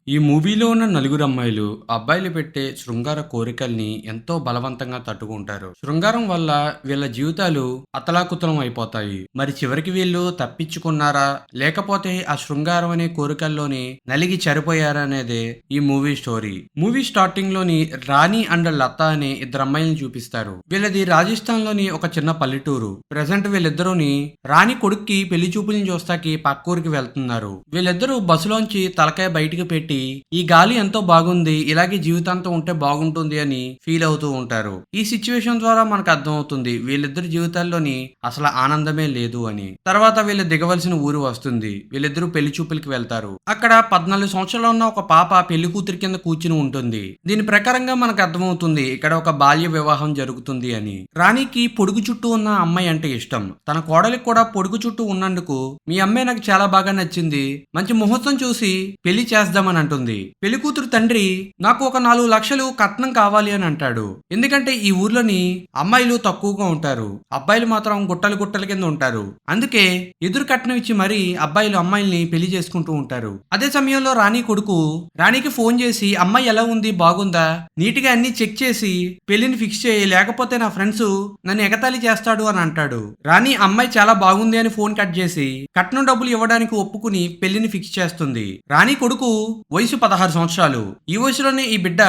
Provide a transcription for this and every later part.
ఈ మూవీలో ఉన్న నలుగురు అమ్మాయిలు అబ్బాయిలు పెట్టే శృంగార కోరికల్ని ఎంతో బలవంతంగా తట్టుకుంటారు. శృంగారం వల్ల వీళ్ళ జీవితాలు అతలాకుతలం అయిపోతాయి. మరి చివరికి వీళ్ళు తప్పించుకున్నారా, లేకపోతే ఆ శృంగారం అనే కోరికల్లోనే నలిగి చనిపోయారా అనేదే ఈ మూవీ స్టోరీ. మూవీ స్టార్టింగ్ లోని రాణి అండ్ లత అనే ఇద్దరు అమ్మాయిలను చూపిస్తారు. వీళ్ళది రాజస్థాన్ లోని ఒక చిన్న పల్లెటూరు. ప్రెసెంట్ వీళ్ళిద్దరూని రాణి కొడుక్కి పెళ్లి చూపులను చూస్తాకి పక్కూరికి వెళ్తున్నారు. వీళ్ళిద్దరూ బస్సులోంచి తలకాయ బయటికి పెట్టి ఈ గాలి ఎంతో బాగుంది, ఇలాగే జీవితాంతం ఉంటే బాగుంటుంది అని ఫీల్ అవుతూ ఉంటారు. ఈ సిచ్యువేషన్ ద్వారా మనకు అర్థమవుతుంది వీళ్ళిద్దరి జీవితాల్లోని అసలు ఆనందమే లేదు అని. తర్వాత వీళ్ళు దిగవలసిన ఊరు వస్తుంది. వీళ్ళిద్దరూ పెళ్లి చూపులకి వెళ్తారు. అక్కడ 14 సంవత్సరాలు ఉన్న ఒక పాప పెళ్లి కూతురి కింద కూర్చుని ఉంటుంది. దీని ప్రకారంగా మనకు అర్థమవుతుంది ఇక్కడ ఒక బాల్య వివాహం జరుగుతుంది అని. రాణికి పొడుగు చుట్టూ ఉన్న అమ్మాయి అంటే ఇష్టం. తన కోడలికి కూడా పొడుగు చుట్టూ ఉన్నందుకు మీ అమ్మాయి నాకు చాలా బాగా నచ్చింది, మంచి ముహూర్తం చూసి పెళ్లి చేద్దామని అంటుంది. పెళ్లి కూతురు తండ్రి నాకు ఒక 4 లక్షలు కట్నం కావాలి అని అంటాడు. ఎందుకంటే ఈ ఊర్లోని అమ్మాయిలు తక్కువగా ఉంటారు, అబ్బాయిలు మాత్రం గుట్టలు గుట్టల కింద ఉంటారు. అందుకే ఎదురు కట్నం ఇచ్చి మరీ అబ్బాయిలు అమ్మాయిల్ని పెళ్లి చేసుకుంటూ ఉంటారు. అదే సమయంలో రాణి కొడుకు రాణికి ఫోన్ చేసి అమ్మాయి ఎలా ఉంది, బాగుందా, నీట్గా అన్ని చెక్ చేసి పెళ్లిని ఫిక్స్ చేయి, లేకపోతే నా ఫ్రెండ్స్ నన్ను ఎగతాళి చేస్తాడు అని అంటాడు. రాణి అమ్మాయి చాలా బాగుంది అని ఫోన్ కట్ చేసి కట్నం డబ్బులు ఇవ్వడానికి ఒప్పుకుని పెళ్లిని ఫిక్స్ చేస్తుంది. రాణి కొడుకు వయసు 16 సంవత్సరాలు. ఈ వయసులోనే ఈ బిడ్డ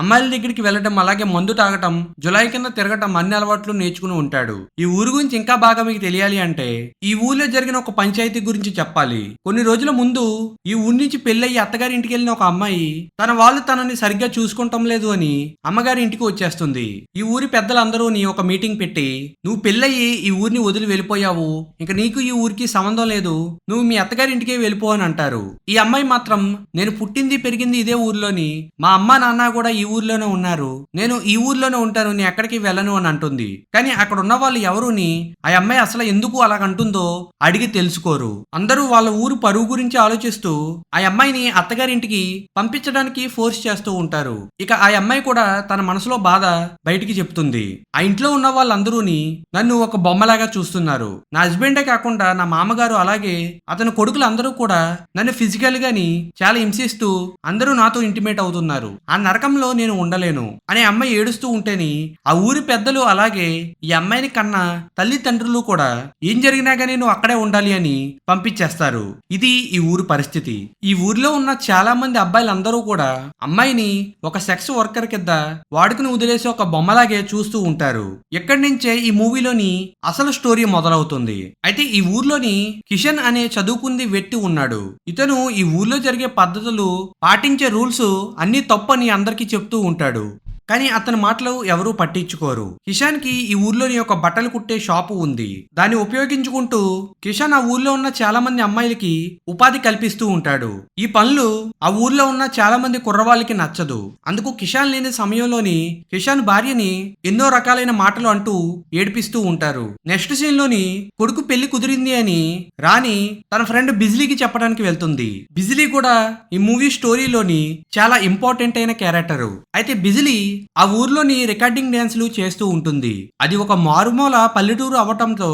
అమ్మాయిల దగ్గరికి వెళ్ళడం, అలాగే మందు తాగటం, జులాయి కింద తిరగటం అన్ని అలవాట్లు నేర్చుకుని ఉంటాడు. ఈ ఊరు గురించి ఇంకా బాగా మీకు తెలియాలి అంటే ఈ ఊర్లో జరిగిన ఒక పంచాయతీ గురించి చెప్పాలి. కొన్ని రోజుల ముందు ఈ ఊరి నుంచి పెళ్ళయి అత్తగారి ఇంటికి వెళ్ళిన ఒక అమ్మాయి తన వాళ్ళు తనని సరిగ్గా చూసుకుంటాం లేదు అని అమ్మగారి ఇంటికి వచ్చేస్తుంది. ఈ ఊరి పెద్దలందరూ ఒక మీటింగ్ పెట్టి నువ్వు పెళ్ళయి ఈ ఊరిని వదిలి వెళ్ళిపోయావు, ఇంకా నీకు ఈ ఊరికి సంబంధం లేదు, నువ్వు మీ అత్తగారి ఇంటికే వెళ్ళిపో అని అంటారు. ఈ అమ్మాయి మాత్రం నేను పుట్టింది పెరిగింది ఇదే ఊర్లోని, మా అమ్మ నాన్న కూడా ఈ ఊర్లోనే ఉన్నారు, నేను ఈ ఊర్లోనే ఉంటాను, నేను ఎక్కడికి వెళ్ళను అని అంటుంది. కానీ అక్కడ ఉన్న వాళ్ళు ఎవరుని ఆ అమ్మాయి అసలు ఎందుకు అలాగంటుందో అడిగి తెలుసుకోరు. అందరూ వాళ్ళ ఊరు పరువు గురించి ఆలోచిస్తూ ఆ అమ్మాయిని అత్తగారింటికి పంపించడానికి ఫోర్స్ చేస్తూ ఉంటారు. ఇక ఆ అమ్మాయి కూడా తన మనసులో బాధ బయటికి చెప్తుంది. ఆ ఇంట్లో ఉన్న వాళ్ళందరూని నన్ను ఒక బొమ్మలాగా చూస్తున్నారు, నా హస్బెండే కాకుండా నా మామగారు అలాగే అతని కొడుకులు అందరూ కూడా నన్ను ఫిజికల్ గాని చాలా హింసిస్తూ అందరూ నాతో ఇంటిమేట్ అవుతున్నారు, ఆ నరకంలో నేను ఉండలేను అనే అమ్మాయి ఏడుస్తూ ఉంటేని ఆ ఊరి పెద్దలు అలాగే ఈ అమ్మాయిని కన్నా తల్లిదండ్రులు కూడా ఏం జరిగినా గానీ నువ్వు అక్కడే ఉండాలి అని పంపించేస్తారు. ఇది ఈ ఊరు పరిస్థితి. ఈ ఊరిలో ఉన్న చాలా మంది అబ్బాయిలందరూ కూడా అమ్మాయిని ఒక సెక్స్ వర్కర్ కింద వాడుకుని వదిలేసి ఒక బొమ్మలాగే చూస్తూ ఉంటారు. ఇక్కడి నుంచే ఈ మూవీలోని అసలు స్టోరీ మొదలవుతుంది. అయితే ఈ ఊర్లోని కిషన్ అనే చదువుకుంది వ్యక్తి ఉన్నాడు. ఇతను ఈ ఊర్లో జరిగే పద్ధతులు, పాటించే రూల్స్ అన్ని తప్పని అందరికీ చెప్తూ ఉంటాడు. కానీ అతని మాటలు ఎవరూ పట్టించుకోరు. కిషాన్ కి ఈ ఊర్లోని ఒక బట్టలు కుట్టే షాపు ఉంది. దాన్ని ఉపయోగించుకుంటూ కిషాన్ ఆ ఊర్లో ఉన్న చాలా మంది అమ్మాయిలకి ఉపాధి కల్పిస్తూ ఉంటాడు. ఈ పనులు ఆ ఊర్లో ఉన్న చాలా మంది కుర్రవాళ్ళకి నచ్చదు. అందుకు కిషాన్ లేని సమయంలోని కిషాన్ భార్యని ఎన్నో రకాలైన మాటలు అంటూ ఏడిపిస్తూ ఉంటారు. నెక్స్ట్ సీన్ లోని కొడుకు పెళ్లి కుదిరింది అని రాణి తన ఫ్రెండ్ బిజిలీకి చెప్పడానికి వెళ్తుంది. బిజిలీ కూడా ఈ మూవీ స్టోరీలోని చాలా ఇంపార్టెంట్ అయిన క్యారెక్టర్. అయితే బిజిలీ ఆ ఊర్లోని రికార్డింగ్ డ్యాన్స్లు చేస్తూ ఉంటుంది. అది ఒక మారుమూల పల్లెటూరు అవటంతో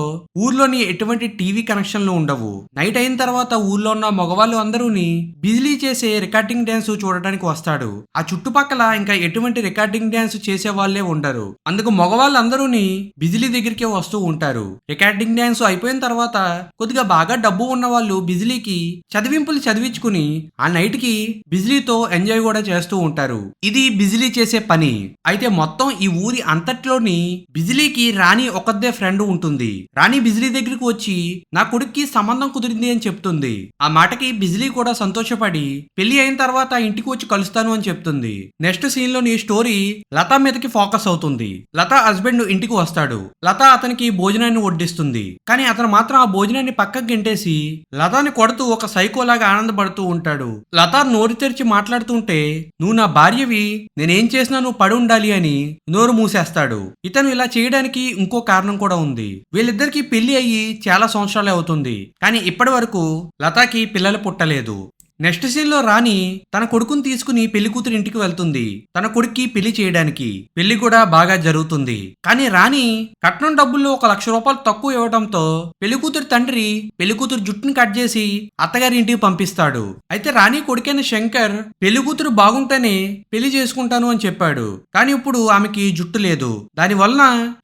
ఊర్లోని ఎటువంటి టీవీ కనెక్షన్లు ఉండవు. నైట్ అయిన తర్వాత ఊర్లో ఉన్న మగవాళ్ళు అందరూని బిజిలీ చేసే రికార్డింగ్ డ్యాన్స్ చూడడానికి వస్తాడు. ఆ చుట్టుపక్కల ఇంకా ఎటువంటి రికార్డింగ్ డ్యాన్స్ చేసే వాళ్ళే ఉండరు. అందుకు మగవాళ్ళు అందరూని బిజిలీ దగ్గరికి వస్తూ ఉంటారు. రికార్డింగ్ డ్యాన్స్ అయిపోయిన తర్వాత కొద్దిగా బాగా డబ్బు ఉన్న వాళ్ళు బిజిలీకి చదివింపులు చదివించుకుని ఆ నైట్ కి బిజిలీతో ఎంజాయ్ కూడా చేస్తూ ఉంటారు. ఇది బిజిలీ చేసే పని. అయితే మొత్తం ఈ ఊరి అంతట్లోని బిజిలీకి రాణి ఒకదే ఫ్రెండ్ ఉంటుంది. రాణి బిజిలీ దగ్గరికి వచ్చి నా కొడుక్కి సంబంధం కుదిరింది అని చెప్తుంది. ఆ మాటకి బిజిలీ కూడా సంతోషపడి పెళ్లి అయిన తర్వాత ఇంటికి వచ్చి కలుస్తాను అని చెప్తుంది. నెక్స్ట్ సీన్ లోని స్టోరీ లత మీదకి ఫోకస్ అవుతుంది. లత హస్బెండ్ ఇంటికి వస్తాడు. లత అతనికి భోజనాన్ని వడ్డిస్తుంది. కానీ అతను మాత్రం ఆ భోజనాన్ని పక్కకు గెంటేసి లతాని కొడుతూ ఒక సైకోలాగా ఆనందపడుతూ ఉంటాడు. లత నోరు తెరిచి మాట్లాడుతుంటే నువ్వు నా భార్యవి, నేనేం చేసినా నువ్వు పడి ఉండాలి అని నోరు మూసేస్తాడు. ఇతను ఇలా చేయడానికి ఇంకో కారణం కూడా ఉంది. వీళ్ళిద్దరికి పెళ్లి అయ్యి చాలా సంవత్సరాలే అవుతుంది, కానీ ఇప్పటి వరకు లతాకి పిల్లలు పుట్టలేదు. నెక్స్ట్ సీన్ లో రాణి తన కొడుకుని తీసుకుని పెళ్లి కూతురు ఇంటికి వెళ్తుంది. తన కొడుక్కి పెళ్లి చేయడానికి. పెళ్లి కూడా బాగా జరుగుతుంది. కానీ రాణి కట్నం డబ్బుల్లో 1,00,000 రూపాయలు తక్కువ ఇవ్వడంతో పెళ్లి కూతురు తండ్రి పెళ్లి కూతురు జుట్టుని కట్ చేసి అత్తగారి ఇంటికి పంపిస్తాడు. అయితే రాణి కొడుకైన శంకర్ పెళ్లి కూతురు బాగుంటేనే పెళ్లి చేసుకుంటాను అని చెప్పాడు. కానీ ఇప్పుడు ఆమెకి జుట్టు లేదు. దాని వలన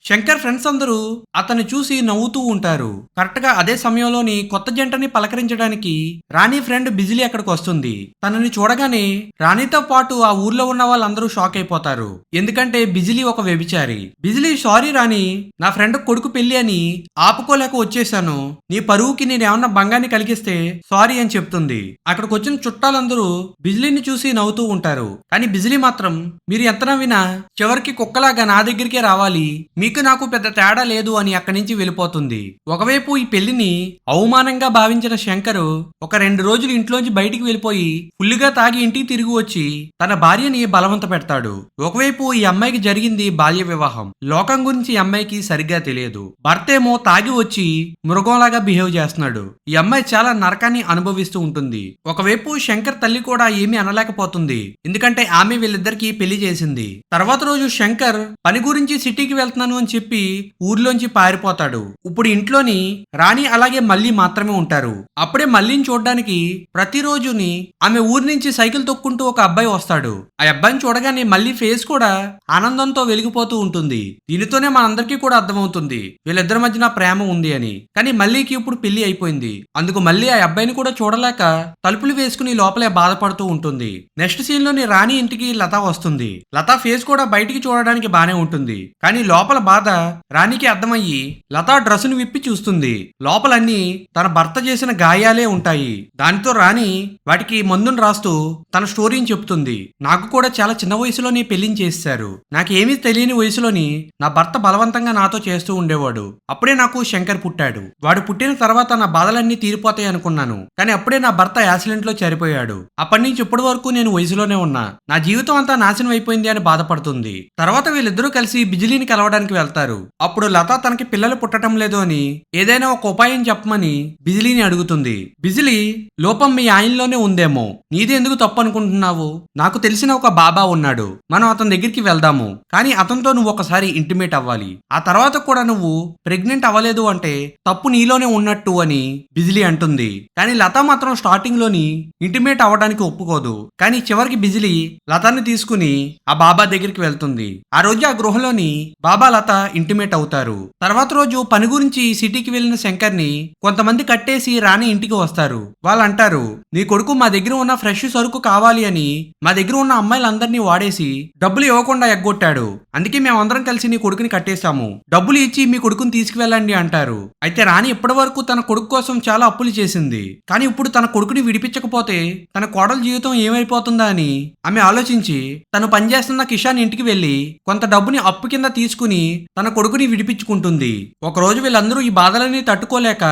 శంకర్ ఫ్రెండ్స్ అందరూ అతన్ని చూసి నవ్వుతూ ఉంటారు. కరెక్ట్ గా అదే సమయంలోని కొత్త జంటని పలకరించడానికి రాణి ఫ్రెండ్ బిజిలీ అక్కడికి వస్తుంది. తనని చూడగానే రాణితో పాటు ఆ ఊర్లో ఉన్న వాళ్ళందరూ షాక్ అయిపోతారు. ఎందుకంటే బిజిలీ ఒక వ్యభిచారి. బిజిలీ సారీ రాణి, నా ఫ్రెండ్ కొడుకు పెళ్లి అని ఆపుకోలేక వచ్చేసాను. నీ పరువుకి నేనేమన్నా భంగాన్ని కలిగిస్తే సారీ అని చెప్తుంది. అక్కడికి వచ్చిన చుట్టాలందరూ బిజిలీని చూసి నవ్వుతూ ఉంటారు. కానీ బిజిలీ మాత్రం మీరు ఎంత నవ్వినా చివరికి కుక్కలాగా నా దగ్గరికే రావాలి, మీకు నాకు పెద్ద తేడా లేదు అని అక్కడి నుంచి వెళ్ళిపోతుంది. ఒకవైపు ఈ పెళ్లిని అవమానంగా భావించిన శంకరు ఒక 2 రోజులు ఇంట్లోంచి బయటికి వెళ్ళిపోయి ఫుల్లుగా తాగి ఇంటికి తిరిగి వచ్చి తన భార్యని బలవంత పెడతాడు. ఒకవైపు ఈ అమ్మాయికి జరిగింది బాల్య వివాహం. లోకం గురించి ఈ అమ్మాయికి సరిగ్గా తెలియదు. భర్త ఏమో తాగి వచ్చి మృగంలాగా బిహేవ్ చేస్తున్నాడు. ఈ అమ్మాయి చాలా నరకాన్ని అనుభవిస్తూ ఉంటుంది. ఒకవైపు శంకర్ తల్లి కూడా ఏమీ అనలేకపోతుంది. ఎందుకంటే ఆమె వీళ్ళిద్దరికి పెళ్లి చేసింది. తర్వాత రోజు శంకర్ పని గురించి సిటీకి వెళ్తున్నాను అని చెప్పి ఊర్లోంచి పారిపోతాడు. ఇప్పుడు ఇంట్లోని రాణి అలాగే మళ్ళీ మాత్రమే ఉంటారు. అప్పుడే మళ్ళీని చూడడానికి ప్రతిరోజుని ఆమె ఊరి నుంచి సైకిల్ తొక్కుంటూ ఒక అబ్బాయి వస్తాడు. ఆ అబ్బాయిని చూడగానే మళ్ళీ ఫేస్ కూడా ఆనందంతో వెలిగిపోతూ ఉంటుంది. దీనితోనే మనందరికీ కూడా అర్థమవుతుంది వీళ్ళిద్దరి మధ్యన ప్రేమ ఉంది అని. కానీ మళ్ళీకి ఇప్పుడు పెళ్లి అయిపోయింది. అందుకు మళ్ళీ ఆ అబ్బాయిని కూడా చూడలేక తలుపులు వేసుకుని లోపలే బాధపడుతూ ఉంటుంది. నెక్స్ట్ సీన్ లోని రాణి ఇంటికి లత వస్తుంది. లత ఫేస్ కూడా బయటికి చూడడానికి బానే ఉంటుంది. కానీ లోపల బాధ రాణికి అర్థమయ్యి లత డ్రెస్సును విప్పి చూస్తుంది. లోపలన్నీ తన భర్త చేసిన గాయాలే ఉంటాయి. దానితో రాణి వాటికి మందును రాస్తూ తన స్టోరీని చెప్తుంది. నాకు కూడా చాలా చిన్న వయసులోనే పెళ్లిని చేశారు. నాకేమీ తెలియని వయసులోని నా భర్త బలవంతంగా నాతో చేస్తూ ఉండేవాడు. అప్పుడే నాకు శంకర్ పుట్టాడు. వాడు పుట్టిన తర్వాత నా బాధలన్నీ తీరిపోతాయి అనుకున్నాను. కానీ అప్పుడే నా భర్త యాక్సిడెంట్ లో చనిపోయాడు. అప్పటి నుంచి ఇప్పటి వరకు నేను వయసులోనే ఉన్నా. నా జీవితం అంతా నాశనం అయిపోయింది అని బాధపడుతుంది. తర్వాత వీళ్ళిద్దరూ కలిసి బిజిలీని కలవడానికి వెళ్తారు. అప్పుడు లత తనకి పిల్లలు పుట్టడం లేదు అని ఏదైనా ఒక ఉపాయం చెప్పమని బిజిలీని అడుగుతుంది. బిజిలీ లోపం మీ ఆయనలోనే ఉందేమో, నీది ఎందుకు తప్పు అనుకుంటున్నావు? నాకు తెలిసిన ఒక బాబా ఉన్నాడు, మనం అతని దగ్గరికి వెళ్దాము. కానీ అతనితో నువ్వు ఒకసారి ఇంటిమేట్ అవ్వాలి. ఆ తర్వాత కూడా నువ్వు ప్రెగ్నెంట్ అవ్వలేదు అంటే తప్పు నీలోనే ఉన్నట్టు అని బిజిలీ అంటుంది. కానీ లత మాత్రం స్టార్టింగ్ లోని ఇంటిమేట్ అవ్వడానికి ఒప్పుకోదు. కానీ చివరికి బిజిలీ లతాన్ని తీసుకుని ఆ బాబా దగ్గరికి వెళ్తుంది. ఆ రోజు ఆ గృహలోని బాబా లత ఇంటిమేట్ అవుతారు. తర్వాత రోజు పని గురించి సిటీకి వెళ్లిన శంకర్ ని కొంతమంది కట్టేసి రాణి ఇంటికి వస్తారు. వాళ్ళు అంటారు, నీ కొడుకు మా దగ్గర ఉన్న ఫ్రెష్ సరుకు కావాలి అని మా దగ్గర ఉన్న అమ్మాయిలందరినీ వాడేసి డబ్బులు ఇవ్వకుండా ఎగ్గొట్టాడు. అందుకే మేమందరం కలిసి నీ కొడుకుని కట్టేశాము. డబ్బులు ఇచ్చి మీ కొడుకుని తీసుకువెళ్ళండి అంటారు. అయితే రాణి ఇప్పటి వరకు తన కొడుకు కోసం చాలా అప్పులు చేసింది. కానీ ఇప్పుడు తన కొడుకుని విడిపించకపోతే తన కోడల జీవితం ఏమైపోతుందా అని ఆమె ఆలోచించి తను పనిచేస్తున్న కిషాన్ ఇంటికి వెళ్లి కొంత డబ్బుని అప్పు కింద తీసుకుని తన కొడుకుని విడిపించుకుంటుంది. ఒక రోజు వీళ్ళందరూ ఈ బాధలన్నీ తట్టుకోలేక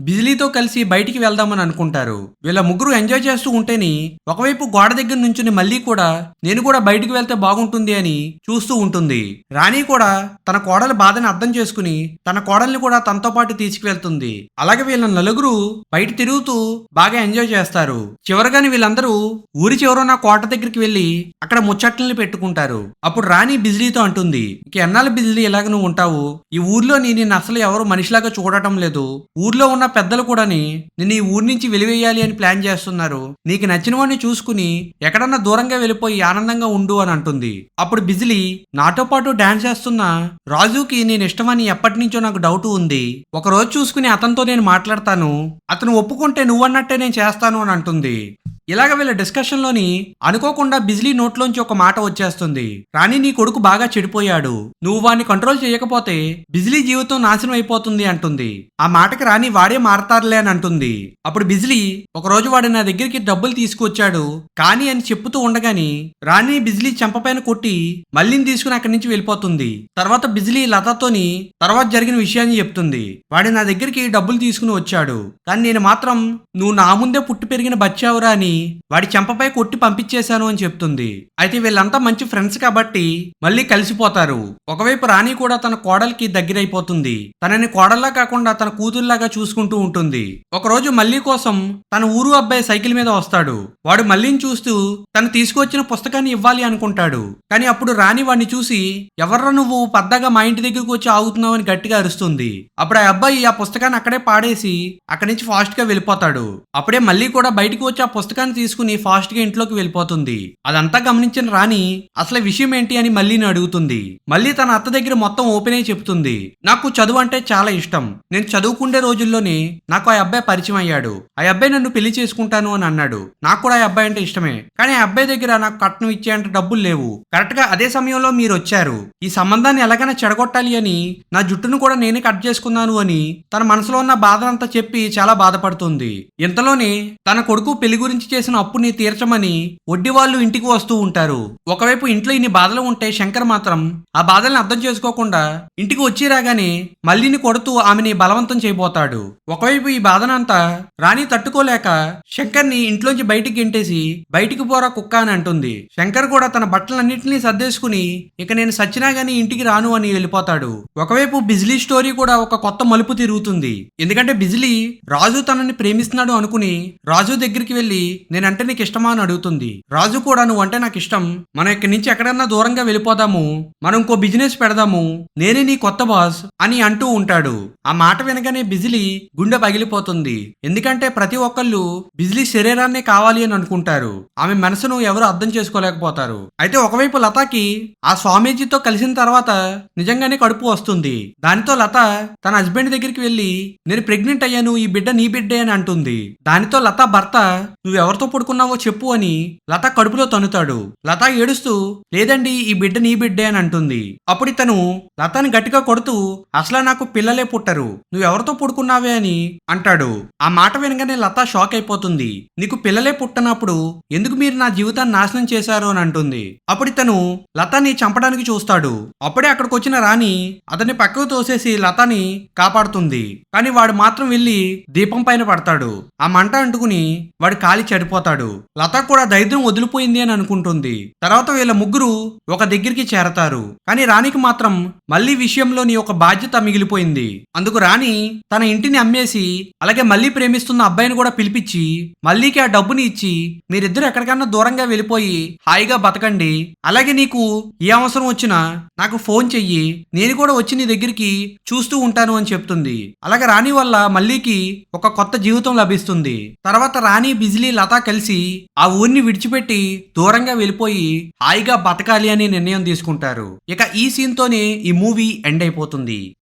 బిజిలీతో కలిసి బయటికి వెళ్దామని అనుకుంటారు. వీళ్ళ ముగ్గురు ఎంజాయ్ చేస్తూ ఉంటేని ఒకవైపు గోడ దగ్గర నుంచుని మళ్ళీ కూడా నేను కూడా బయటికి వెళ్తే బాగుంటుంది అని చూస్తూ ఉంటుంది. రాణి కూడా తన కోడల బాధని అర్థం చేసుకుని తన కోడల్ని కూడా తనతో పాటు తీసుకువెళ్తుంది. అలాగే వీళ్ళ నలుగురు బయట తిరుగుతూ బాగా ఎంజాయ్ చేస్తారు. చివరగాని వీళ్ళందరూ ఊరి చివరున్న కోట దగ్గరికి వెళ్లి అక్కడ ముచ్చట్లని పెట్టుకుంటారు. అప్పుడు రాణి బిజిలీతో అంటుంది, ఇక ఎన్నాళ్ళు బిజిలీ ఇలాగ నువ్వు ఉంటావు? ఈ ఊర్లో నిన్ను అసలు ఎవరు మనిషిలాగా చూడటం లేదు. ఊర్లో ఉన్న పెద్దలు కూడా నిన్ను ఈ ఊరి నుంచి వెలివేయాలి అని ప్లాన్ చేస్తున్నారు. నీకు నచ్చిన వాడిని చూసుకుని ఎక్కడన్నా దూరంగా వెళ్ళిపోయి ఆనందంగా ఉండు అని అంటుంది. అప్పుడు బిజిలీ నాతో పాటు డాన్స్ చేస్తున్న రాజుకి నేను ఇష్టమని ఎప్పటి నుంచో నాకు డౌట్ ఉంది. ఒక రోజు చూసుకుని అతనితో నేను మాట్లాడతాను, అతను ఒప్పుకుంటే నువ్వన్నట్టే నేను చేస్తాను అని అంటుంది. ఇలాగ వీళ్ళ డిస్కషన్ లోని అనుకోకుండా బిజిలీ నోట్లోంచి ఒక మాట వచ్చేస్తుంది. రాణి నీ కొడుకు బాగా చెడిపోయాడు, నువ్వు వాడిని కంట్రోల్ చేయకపోతే బిజిలీ జీవితం నాశనం అయిపోతుంది అంటుంది. ఆ మాటకి రాణి వాడే మారతారులే అని అంటుంది. అప్పుడు బిజిలీ ఒక రోజు వాడు నా దగ్గరికి డబ్బులు తీసుకొచ్చాడు కానీ అని చెప్పుతూ ఉండగాని రాణి బిజిలీ చెంపపైన కొట్టి మళ్ళీని తీసుకుని అక్కడి నుంచి వెళ్ళిపోతుంది. తర్వాత బిజిలీ లతతోని తర్వాత జరిగిన విషయాన్ని చెప్తుంది. వాడు నా దగ్గరికి డబ్బులు తీసుకుని వచ్చాడు కానీ నేను మాత్రం నువ్వు నా ముందే పుట్టి పెరిగిన బచ్చావురా అని రాణి వాడి చెంపపై కొట్టి పంపించేశాను అని చెప్తుంది. అయితే వీళ్ళంతా మంచి ఫ్రెండ్స్ కాబట్టి మళ్ళీ కలిసిపోతారు. ఒకవైపు రాణి కూడా తన కోడలికి దగ్గరైపోతుంది. తనని కోడల్లా కాకుండా తన కూతురులాగా చూసుకుంటూ ఉంటుంది. ఒకరోజు మళ్ళీ కోసం తన ఊరు అబ్బాయి సైకిల్ మీద వస్తాడు. వాడు మళ్ళీని చూస్తూ తను తీసుకువచ్చిన పుస్తకాన్ని ఇవ్వాలి అనుకుంటాడు. కానీ అప్పుడు రాణి వాడిని చూసి, ఎవర్రా నువ్వు పద్దాగా మా ఇంటి దగ్గరకు వచ్చి ఆగుతున్నావు అని గట్టిగా అరుస్తుంది. అప్పుడు ఆ అబ్బాయి ఆ పుస్తకాన్ని అక్కడే పాడేసి అక్కడి నుంచి ఫాస్ట్ గా వెళ్ళిపోతాడు. అప్పుడే మళ్ళీ కూడా బయటికి వచ్చి ఆ పుస్తకాన్ని తీసుకుని ఫాస్ట్ గా ఇంట్లోకి వెళ్ళిపోతుంది. అదంతా గమనించిన రాణి అసలు విషయం ఏంటి అని మళ్ళీని అడుగుతుంది. మళ్ళీ తన అత్త దగ్గర మొత్తం ఓపెన్ అయి చెప్తుంది. నాకు చదువు అంటే చాలా ఇష్టం. నేను చదువుకుండే రోజుల్లోనే నాకు ఆ అబ్బాయి పరిచయం అయ్యాడు. ఆ అబ్బాయి నన్ను పెళ్లి చేసుకుంటాను అని అన్నాడు. నాకు కూడా ఆ అబ్బాయి అంటే ఇష్టమే. కానీ ఆ అబ్బాయి దగ్గర నాకు కట్నం ఇచ్చేంత డబ్బులు లేవు. కరెక్ట్ గా అదే సమయంలో మీరు వచ్చారు. ఈ సంబంధాన్ని ఎలాగైనా చెడగొట్టాలి అని నా జుట్టును కూడా నేనే కట్ చేసుకున్నాను అని తన మనసులో ఉన్న బాధనంతా చెప్పి చాలా బాధపడుతుంది. ఇంతలోనే తన కొడుకు పెళ్లి గురించి చేసిన అప్పుని తీర్చమని వడ్డీ వాళ్ళు ఇంటికి వస్తూ ఉంటారు. ఒకవైపు ఇంట్లో ఇన్ని బాధలు ఉంటే శంకర్ మాత్రం ఆ బాధల్ని అర్థం చేసుకోకుండా ఇంటికి వచ్చి రాగానే మళ్ళీని కొడుతూ ఆమెని బలవంతం చేయబోతాడు. ఒకవైపు ఈ బాధనంతా రాణి తట్టుకోలేక శంకర్ ని ఇంట్లోంచి బయటికి గెంటేసి బయటికి పోరా కుక్క అని అంటుంది. శంకర్ కూడా తన బట్టలన్నింటినీ సర్దేసుకుని ఇక నేను సచ్చినా గానీ ఇంటికి రాను అని వెళ్ళిపోతాడు. ఒకవైపు బిజ్లీ స్టోరీ కూడా ఒక కొత్త మలుపు తిరుగుతుంది. ఎందుకంటే బిజ్లీ రాజు తనని ప్రేమిస్తున్నాడు అనుకుని రాజు దగ్గరికి వెళ్లి నేనంటే నీకు ఇష్టమా అని అడుగుతుంది. రాజు కూడా నువ్వంటే నాకు ఇష్టం, మనం ఇక్కడి నుంచి ఎక్కడన్నా దూరంగా వెళ్ళిపోదాము, మనం ఇంకో బిజినెస్ పెడదాము, నేనే నీ కొత్త బాస్ అని అంటూ ఉంటాడు. ఆ మాట వినగానే బిజ్లీ గుండె పగిలిపోతుంది. ఎందుకంటే ప్రతి ఒక్కళ్ళు బిజ్లీ శరీరాన్నే కావాలి అని అనుకుంటారు. ఆమె మనసును ఎవరు అర్థం చేసుకోలేకపోతారు. అయితే ఒకవైపు లతాకి ఆ స్వామీజీతో కలిసిన తర్వాత నిజంగానే కడుపు వస్తుంది. దానితో లత తన హస్బెండ్ దగ్గరికి వెళ్లి నేను ప్రెగ్నెంట్ అయ్యాను, ఈ బిడ్డ నీ బిడ్డే అని అంటుంది. దానితో లత భర్త నువ్వెవరితో పడుకున్నావో చెప్పు అని లత కడుపులో తన్నుతాడు. లత ఏడుస్తూ లేదండి ఈ బిడ్డ నీ బిడ్డే అని అంటుంది. అప్పుడు తను లతని గట్టిగా కొడుతూ అసలు నాకు పిల్లలే పుట్టరు, నువ్వెవరితో పడుకున్నావే అని అంటాడు. ఆ మాట వినగానే లత షాక్ అయిపోతుంది. నీకు పిల్లలే పుట్టనప్పుడు ఎందుకు మీరు నా జీవితాన్ని నాశనం చేశారు అని అంటుంది. అప్పుడు తను లతాని చంపడానికి చూస్తాడు. అప్పుడే అక్కడికి వచ్చిన రాణి అతన్ని పక్కకు తోసేసి లతాని కాపాడుతుంది. కానీ వాడు మాత్రం వెళ్లి దీపం పైన పడతాడు. ఆ మంట అంటుకుని వాడు కాలి చెడిపోతాడు. లత కూడా ధైర్యం వదిలిపోయింది అని అనుకుంటుంది. తర్వాత వీళ్ళ ముగ్గురు ఒక దగ్గరికి చేరతారు. కానీ రాణికి మాత్రం మళ్ళీ విషయంలోని ఒక బాధ్యత మిగిలిపోయింది. అందుకు రాణి తన ఇంటిని అమ్మేసి అలాగే మళ్ళీ ప్రేమిస్తున్న అబ్బాయిని కూడా పిలిపించి మళ్ళీకి ఆ డబ్బుని ఇచ్చి మీరిద్దరు ఎక్కడికన్నా దూరంగా వెళ్ళిపోయి హాయిగా బతకండి, అలాగే నీకు ఏ అవసరం వచ్చినా నాకు ఫోన్ చెయ్యి, నేను కూడా వచ్చి నీ దగ్గరికి చూస్తూ ఉంటాను అని చెప్తుంది. అలాగే రాణి వల్ల మళ్ళీకి ఒక కొత్త జీవితం లభిస్తుంది. తర్వాత రాణి బిజ్లీ లత కలిసి ఆ ఊరిని విడిచిపెట్టి దూరంగా వెళ్ళిపోయి హాయిగా బతకాలి అని నిర్ణయం తీసుకుంటారు. ఇక ఈ సీన్ తోనే ఈ మూవీ ఎండ్ అయిపోతుంది.